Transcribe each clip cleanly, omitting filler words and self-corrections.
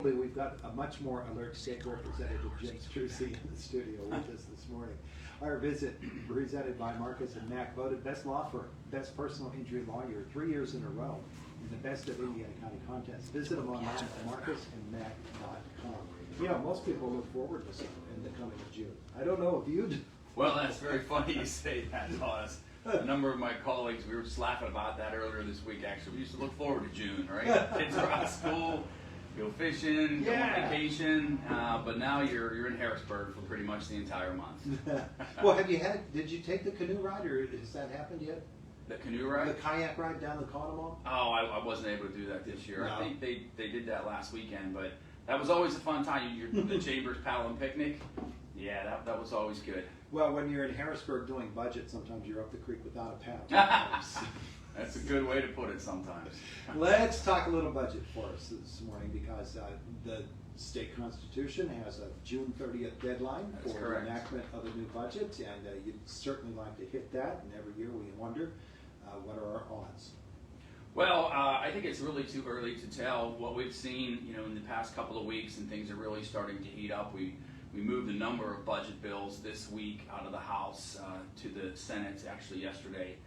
We've got a much more alert State Representative Jim Struzzi in the studio with us this morning. Our visit, presented by Marcus and Mac, voted best law firm, best personal injury lawyer 3 years in a row in the Best of Indiana County contest. Visit them online at marcusandmac.com. You know, most people look forward to something in the coming of June. I don't know if you do. Well, that's very funny you say that, Thomas. A number of my colleagues, we were just laughing about that earlier this week, actually. We used to look forward to June, right? Kids are out of school, go fishing, go on vacation, but now you're in Harrisburg for pretty much the entire month. Well, did you take the canoe ride, or has that happened yet? The canoe ride? The kayak ride down the Conemaugh? Oh, I wasn't able to do that this year. No. I think they did that last weekend, but that was always a fun time. The Chambers Paddle and Picnic. Yeah, that was always good. Well, when you're in Harrisburg doing budget, sometimes you're up the creek without a paddle. That's a good way to put it sometimes. Let's talk a little budget for us this morning, because the state constitution has a June 30th deadline for the enactment of a new budget, and you'd certainly like to hit that, and every year we wonder what are our odds? Well, I think it's really too early to tell. What we've seen, in the past couple of weeks, and things are really starting to heat up. We moved a number of budget bills this week out of the House to the Senate, actually yesterday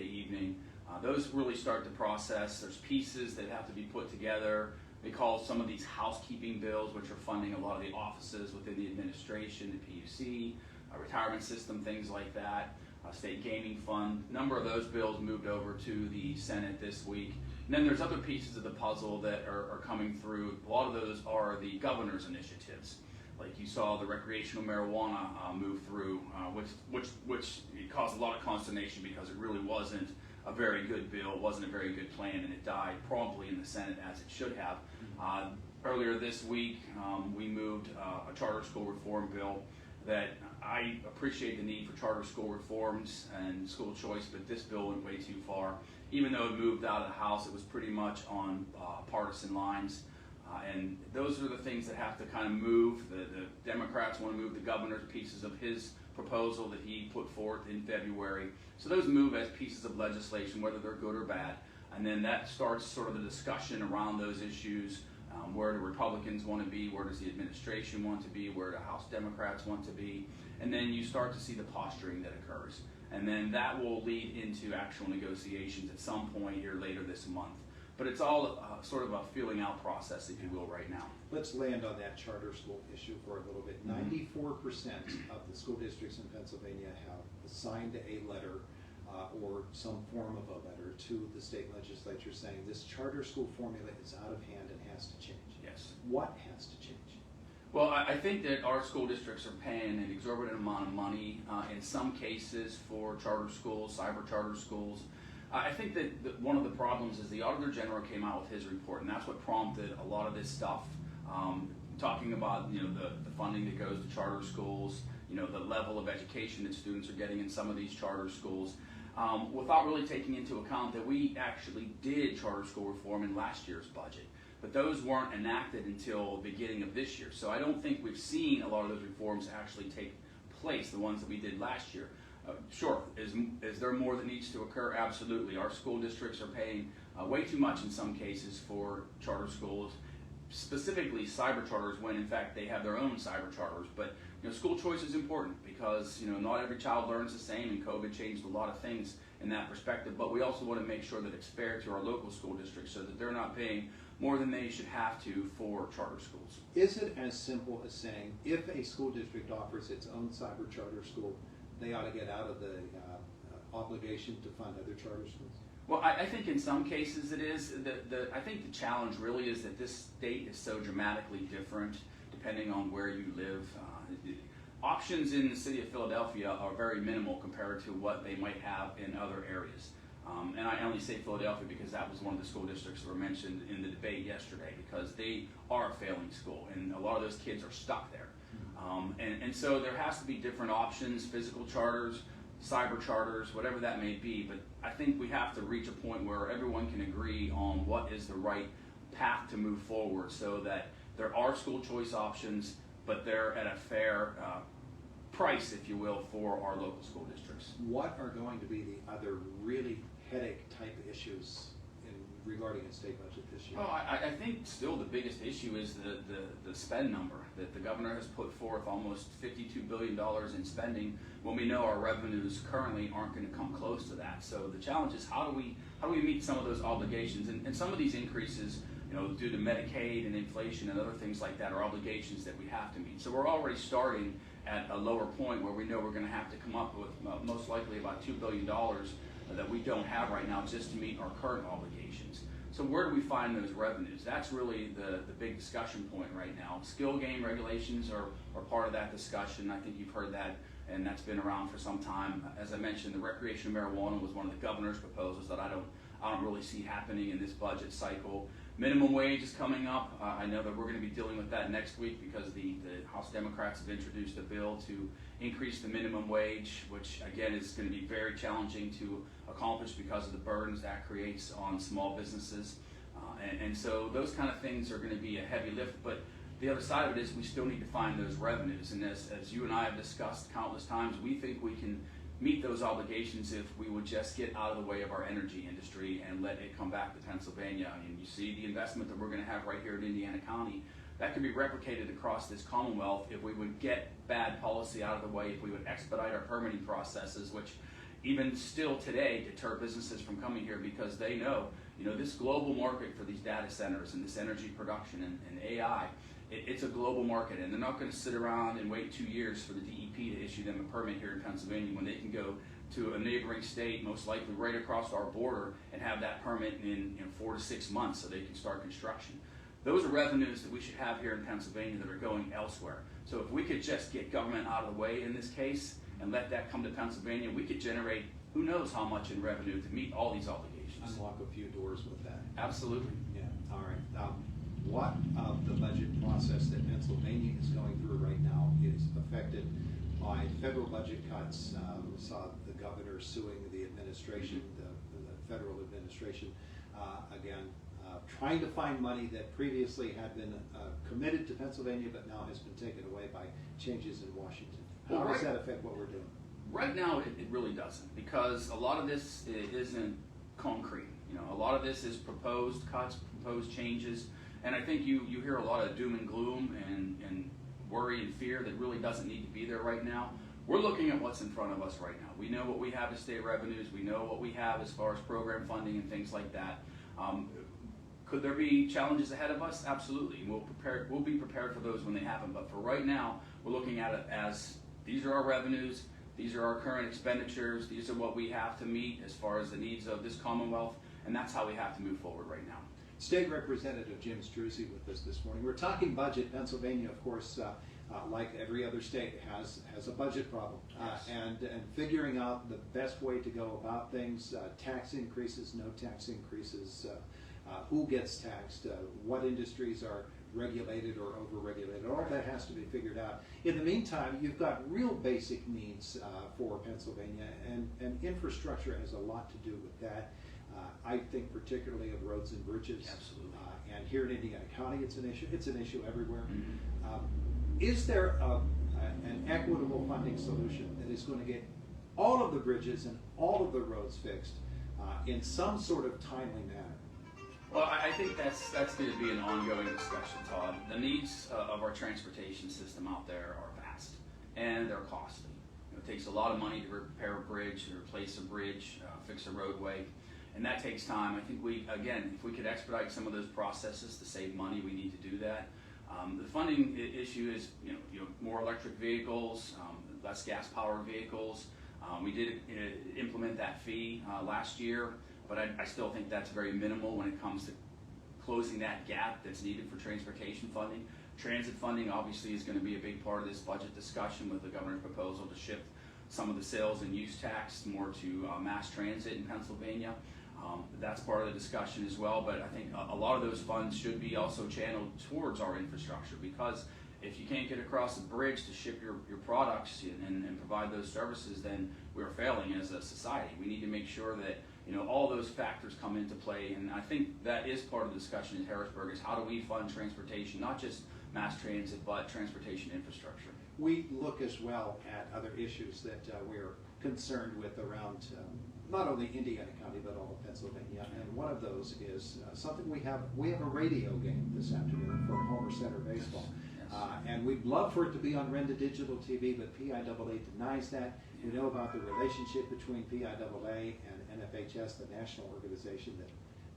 evening. Those really start the process. There's pieces that have to be put together. They call some of these housekeeping bills, which are funding a lot of the offices within the administration, the PUC, retirement system, things like that, state gaming fund. A number of those bills moved over to the Senate this week. And then there's other pieces of the puzzle that are coming through. A lot of those are the governor's initiatives. Like you saw the recreational marijuana move through, which caused a lot of consternation because it really wasn't a very good bill, wasn't a very good plan, and it died promptly in the Senate as it should have. Earlier this week, we moved a charter school reform bill that I appreciate the need for charter school reforms and school choice, but this bill went way too far. Even though it moved out of the House, it was pretty much on partisan lines. And those are the things that have to kind of move. The Democrats want to move the governor's pieces of his proposal that he put forth in February. So those move as pieces of legislation, whether they're good or bad. And then that starts sort of the discussion around those issues. Where do Republicans want to be? Where does the administration want to be? Where do House Democrats want to be? And then you start to see the posturing that occurs. And then that will lead into actual negotiations at some point here later this month. But it's all sort of a feeling out process, if you will, right now. Let's land on that charter school issue for a little bit. 94% of the school districts in Pennsylvania have signed a letter or some form of a letter to the state legislature saying this charter school formula is out of hand and has to change. Yes. What has to change? Well, I think that our school districts are paying an exorbitant amount of money in some cases for charter schools, cyber charter schools. I think that one of the problems is the Auditor General came out with his report, and that's what prompted a lot of this stuff, talking about the funding that goes to charter schools, the level of education that students are getting in some of these charter schools, without really taking into account that we actually did charter school reform in last year's budget. But those weren't enacted until the beginning of this year. So I don't think we've seen a lot of those reforms actually take place, the ones that we did last year. Sure, is there more that needs to occur? Absolutely. Our school districts are paying way too much in some cases for charter schools, specifically cyber charters, when in fact they have their own cyber charters. But school choice is important because not every child learns the same, and COVID changed a lot of things in that perspective. But we also want to make sure that it's fair to our local school districts so that they're not paying more than they should have to for charter schools. Is it as simple as saying if a school district offers its own cyber charter school, they ought to get out of the obligation to fund other charter schools? Well, I think in some cases it is. I think the challenge really is that this state is so dramatically different depending on where you live. Options in the city of Philadelphia are very minimal compared to what they might have in other areas. And I only say Philadelphia because that was one of the school districts that were mentioned in the debate yesterday, because they are a failing school and a lot of those kids are stuck there. And so there has to be different options, physical charters, cyber charters, whatever that may be. But I think we have to reach a point where everyone can agree on what is the right path to move forward so that there are school choice options, but they're at a fair price, if you will, for our local school districts. What are going to be the other really headache type issues in regarding a state budget this year? Well, I think still the biggest issue is the spend number, that the governor has put forth almost $52 billion in spending when we know our revenues currently aren't going to come close to that. So the challenge is how do we meet some of those obligations, and some of these increases, due to Medicaid and inflation and other things like that, are obligations that we have to meet. So we're already starting at a lower point where we know we're going to have to come up with most likely about $2 billion that we don't have right now just to meet our current obligations. So where do we find those revenues? That's really the big discussion point right now. Skill game regulations are part of that discussion. I think you've heard that, and that's been around for some time. As I mentioned, the recreational marijuana was one of the governor's proposals that I don't really see happening in this budget cycle. Minimum wage is coming up. I know that we're going to be dealing with that next week because the House Democrats have introduced a bill to increase the minimum wage, which again is going to be very challenging to accomplish because of the burdens that creates on small businesses. And so those kind of things are going to be a heavy lift, but the other side of it is we still need to find those revenues. And as you and I have discussed countless times, we think we can meet those obligations if we would just get out of the way of our energy industry and let it come back to Pennsylvania. I mean, you see the investment that we're going to have right here in Indiana County, that could be replicated across this Commonwealth if we would get bad policy out of the way, if we would expedite our permitting processes, which even still today deter businesses from coming here because they know, this global market for these data centers and this energy production and AI, it's a global market, and they're not going to sit around and wait 2 years for the DEP to issue them a permit here in Pennsylvania when they can go to a neighboring state, most likely right across our border, and have that permit in 4 to 6 months so they can start construction. Those are revenues that we should have here in Pennsylvania that are going elsewhere. So if we could just get government out of the way in this case and let that come to Pennsylvania, we could generate who knows how much in revenue to meet all these obligations. Unlock a few doors with that. Absolutely. Yeah, all right. What of the budget process that Pennsylvania is going through right now is affected by federal budget cuts? We saw the governor suing the administration, the federal administration, again, trying to find money that previously had been committed to Pennsylvania but now has been taken away by changes in Washington. How does that affect what we're doing? Right now, it really doesn't, because a lot of this isn't concrete. A lot of this is proposed cuts, proposed changes. And I think you hear a lot of doom and gloom and worry and fear that really doesn't need to be there right now. We're looking at what's in front of us right now. We know what we have as state revenues. We know what we have as far as program funding and things like that. Could there be challenges ahead of us? Absolutely. We'll be prepared for those when they happen. But for right now, we're looking at it as these are our revenues. These are our current expenditures. These are what we have to meet as far as the needs of this Commonwealth. And that's how we have to move forward right now. State Representative Jim Struzzi with us this morning. We're talking budget. Pennsylvania, of course, like every other state, has a budget problem. Yes. And figuring out the best way to go about things, tax increases, no tax increases, who gets taxed, what industries are regulated or over-regulated, all that has to be figured out. In the meantime, you've got real basic needs for Pennsylvania, and infrastructure has a lot to do with that. I think particularly of roads and bridges. Absolutely. And here in Indiana County, it's an issue. It's an issue everywhere. Mm-hmm. Is there an equitable funding solution that is going to get all of the bridges and all of the roads fixed in some sort of timely manner? Well, I think that's going to be an ongoing discussion, Todd. The needs of our transportation system out there are vast, and they're costly. It takes a lot of money to repair a bridge, to replace a bridge, fix a roadway. And that takes time. I think if we could expedite some of those processes to save money, we need to do that. The funding issue is, more electric vehicles, less gas-powered vehicles. We did implement that fee last year, but I still think that's very minimal when it comes to closing that gap that's needed for transportation funding. Transit funding obviously is going to be a big part of this budget discussion with the governor's proposal to shift some of the sales and use tax more to mass transit in Pennsylvania. That's part of the discussion as well, but I think a lot of those funds should be also channeled towards our infrastructure, because if you can't get across the bridge to ship your products and provide those services, then we're failing as a society. We need to make sure that all those factors come into play, and I think that is part of the discussion in Harrisburg, is how do we fund transportation, not just mass transit, but transportation infrastructure. We look as well at other issues that we're concerned with around not only Indiana County, but all of Pennsylvania. And one of those is something we have a radio game this afternoon for Homer Center Baseball. And we'd love for it to be on Renda Digital TV, but PIAA denies that. We know about the relationship between PIAA and NFHS, the national organization that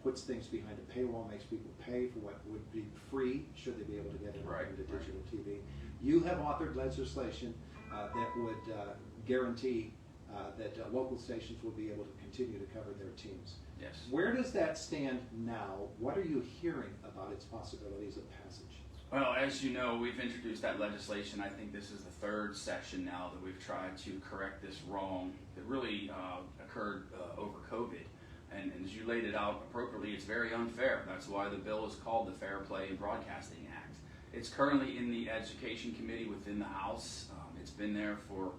puts things behind a paywall, makes people pay for what would be free should they be able to get it on Renda Digital TV. You have authored legislation that would guarantee that local stations will be able to continue to cover their teams. Yes. Where does that stand now? What are you hearing about its possibilities of passage? Well, as you know, we've introduced that legislation. I think this is the third session now that we've tried to correct this wrong that really occurred over COVID. And as you laid it out appropriately, it's very unfair. That's why the bill is called the Fair Play in Broadcasting Act. It's currently in the Education Committee within the House. It's been there for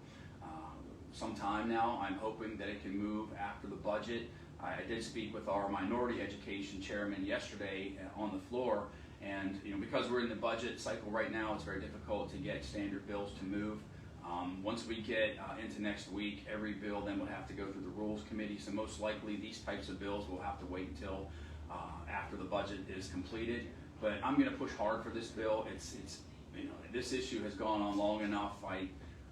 some time now. I'm hoping that it can move after the budget. I did speak with our Minority Education Chairman yesterday on the floor. And because we're in the budget cycle right now, it's very difficult to get standard bills to move. Once we get into next week, every bill then will have to go through the Rules Committee. So most likely these types of bills will have to wait until after the budget is completed. But I'm going to push hard for this bill. It's this issue has gone on long enough. I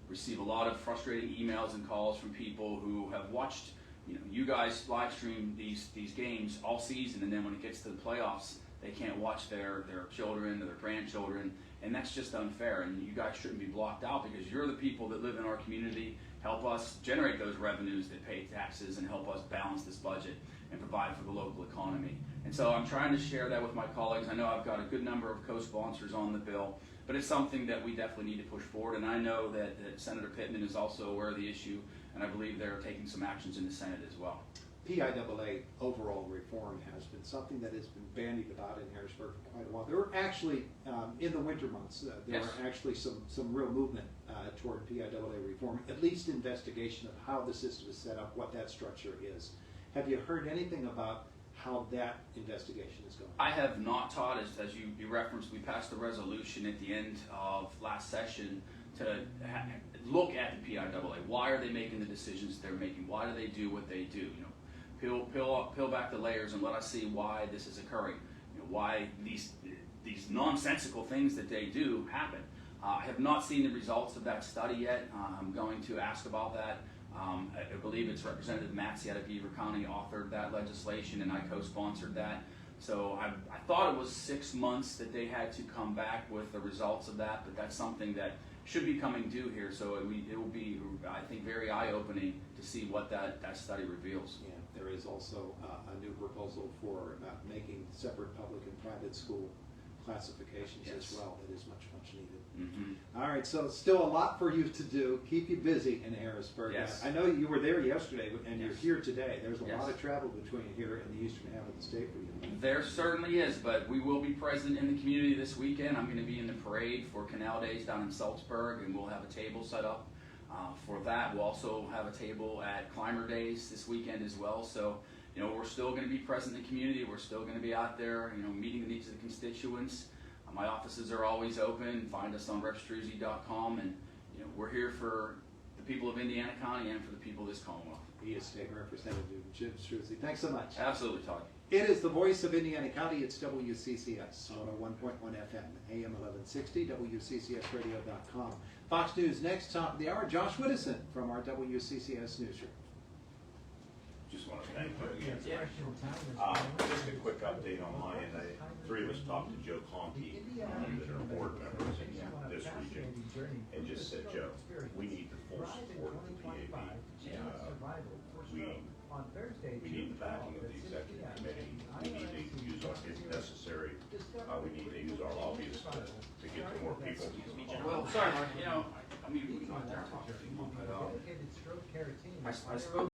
receive a lot of frustrating emails and calls from people who have watched you guys live stream these games all season, and then when it gets to the playoffs, they can't watch their children or their grandchildren, and that's just unfair. And you guys shouldn't be blocked out because you're the people that live in our community, help us generate those revenues that pay taxes and help us balance this budget and provide for the local economy. And so I'm trying to share that with my colleagues. I know I've got a good number of co-sponsors on the bill, but it's something that we definitely need to push forward. And I know that Senator Pittman is also aware of the issue, and I believe they're taking some actions in the Senate as well. PIAA overall reform has been something that has been bandied about in Harrisburg for quite a while. There were actually, in the winter months, there were actually some real movement toward PIAA reform, at least investigation of how the system is set up, what that structure is. Have you heard anything about how that investigation is going? I have not, Todd. As you referenced, we passed a resolution at the end of last session to look at the PIAA. Why are they making the decisions they're making? Why do they do what they do? Peel back the layers and let us see why this is occurring. Why these nonsensical things that they do happen. I have not seen the results of that study yet. I'm going to ask about that. I believe it's Representative Matsey out of Beaver County authored that legislation, and I co-sponsored that. So I thought it was 6 months that they had to come back with the results of that, but that's something that should be coming due here. So it will be, I think, very eye-opening to see what that study reveals. Yeah, there is also a new proposal for making separate public and private school classifications as well. That is much, much needed. Mm-hmm. All right, so still a lot for you to do. Keep you busy in Harrisburg. Yes. I know you were there yesterday, and you're here today. There's a lot of travel between here and the eastern half of the state for you. There certainly is, but we will be present in the community this weekend. I'm going to be in the parade for Canal Days down in Salzburg, and we'll have a table set up for that. We'll also have a table at Climber Days this weekend as well. So, we're still going to be present in the community. We're still going to be out there, meeting the needs of the constituents. My offices are always open. Find us on repstruzzi.com, and we're here for the people of Indiana County and for the people of this Commonwealth. He is State Representative Jim Struzzi. Thanks so much. Absolutely, Todd. It is the voice of Indiana County. It's WCCS 101.1 FM, AM 1160, WCCSradio.com. Fox News next, top of the hour. Josh Whittison from our WCCS newsroom. Just want to thank you. Just a quick update on my end. Three of us talked to Joe Conti, that are board members in this region, and just said, Joe, we need the full support of the PAB. We need the backing of the executive committee. We need to use our, if necessary, we need to use our lobbyists to get to more people. Well, sorry, Mark, I mean, we got there. I spoke